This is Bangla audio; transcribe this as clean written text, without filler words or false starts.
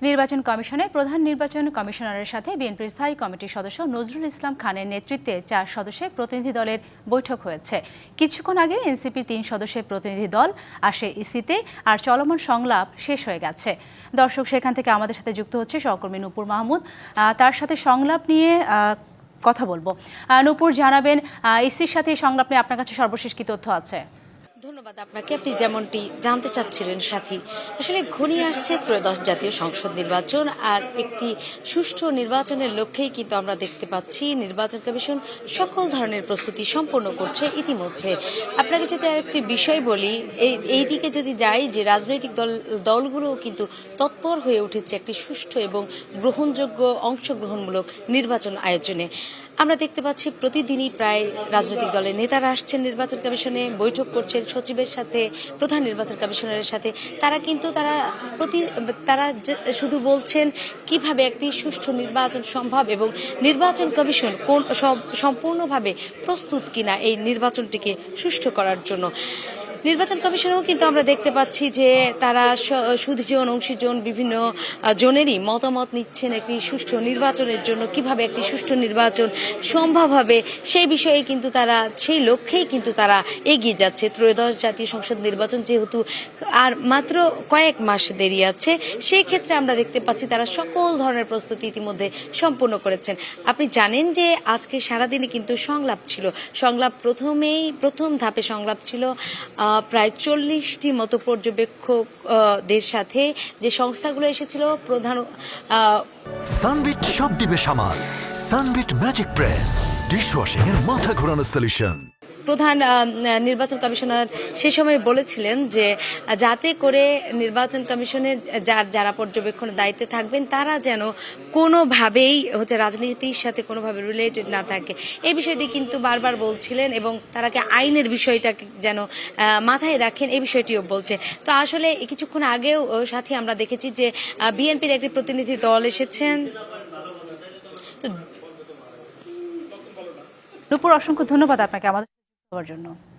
নির্বাচন কমিশনে প্রধান নির্বাচন কমিশনারের সাথে বিএনপির স্থায়ী কমিটির সদস্য নজরুল ইসলাম খানের নেতৃত্বে 4 সদস্যের প্রতিনিধি দলের বৈঠক হয়েছে। কিছুক্ষণ আগে এনসিপির 3 সদস্যের প্রতিনিধি দল আসে ইসিতে, আর চলমান সংলাপ শেষ হয়ে গেছে। দর্শক, সেখান থেকে আমাদের সাথে যুক্ত হচ্ছে সহকর্মী নূপুর মাহমুদ। তার সাথে সংলাপ নিয়ে কথা বলবো। নূপুর, জানাবেন ইসির সাথে সংলাপ নিয়ে আপনার কাছে সর্বশেষ কি তথ্য আছে? ধন্যবাদ আপনাকে। আপনি যেমনটি জানতে চাচ্ছিলেন সাথী, আসলে ঘনিয়ে আসছে ত্রয়োদশ জাতীয় সংসদ নির্বাচন, আর একটি সুষ্ঠু নির্বাচনের লক্ষ্যেই কিন্তু আমরা দেখতে পাচ্ছি নির্বাচন কমিশন সকল ধরনের প্রস্তুতি সম্পন্ন করছে ইতিমধ্যে। আপনাকে যদি আরেকটি বিষয় বলি, এই দিকে যদি যাই যে রাজনৈতিক দলগুলোও কিন্তু তৎপর হয়ে উঠেছে একটি সুষ্ঠু এবং গ্রহণযোগ্য অংশগ্রহণমূলক নির্বাচন আয়োজনে। আমরা দেখতে পাচ্ছি প্রতিদিনই প্রায় রাজনৈতিক দলের নেতারা আসছেন নির্বাচন কমিশনে, বৈঠক করছেন সচিবের সাথে, প্রধান নির্বাচন কমিশনারের সাথে। তারা শুধু বলছেন কিভাবে একটি সুষ্ঠু নির্বাচন সম্ভব এবং নির্বাচন কমিশন সম্পূর্ণভাবে প্রস্তুত কিনা এই নির্বাচনটিকে সুষ্ঠু করার জন্য। নির্বাচন কমিশনেও কিন্তু আমরা দেখতে পাচ্ছি যে তারা সুদীজন অংশীজন বিভিন্ন জনেরই মতামত নিচ্ছেন একটি সুষ্ঠু নির্বাচনের জন্য, কিভাবে একটি সুষ্ঠু নির্বাচন সম্ভব হবে সেই বিষয়ে কিন্তু তারা সেই লক্ষ্যেই কিন্তু তারা এগিয়ে যাচ্ছে। ত্রয়োদশ জাতীয় সংসদ নির্বাচন যেহেতু আর মাত্র কয়েক মাস দেরি আছে, সেই ক্ষেত্রে আমরা দেখতে পাচ্ছি তারা সকল ধরনের প্রস্তুতি ইতিমধ্যে সম্পূর্ণ করেছেন। আপনি জানেন যে আজকে সারাদিনে কিন্তু সংলাপ ছিল। প্রথম ধাপে সংলাপ ছিল প্রায় 40টি মতো পর্যবেক্ষকদের সাথে, যে সংস্থাগুলো এসেছিল প্রধান। সানবিট সব দিবে সামাল। সানবিট ম্যাজিক প্রেস ডিশওয়াশিং এর মাথা ঘোরানো সলিউশন। প্রধান নির্বাচন কমিশনার সে সময় বলেছিলেন যে যাতে করে নির্বাচন কমিশনের যারা পর্যবেক্ষণের দায়িত্বে থাকবেন তারা যেন কোনোভাবেই রাজনীতির সাথে কোনোভাবে রিলেটেড না থাকে, এই বিষয়টি কিন্তু বারবার বলছিলেন এবং তারাকে আইনের বিষয়টা যেন মাথায় রাখেন এই বিষয়টিও বলছে। তো আসলে কিছুক্ষণ আগেও সাথে আমরা দেখেছি যে বিএনপির একটি প্রতিনিধি দল এসেছেন। নূপুর, অসংখ্য ধন্যবাদ আপনাকে আমাদের জন্য।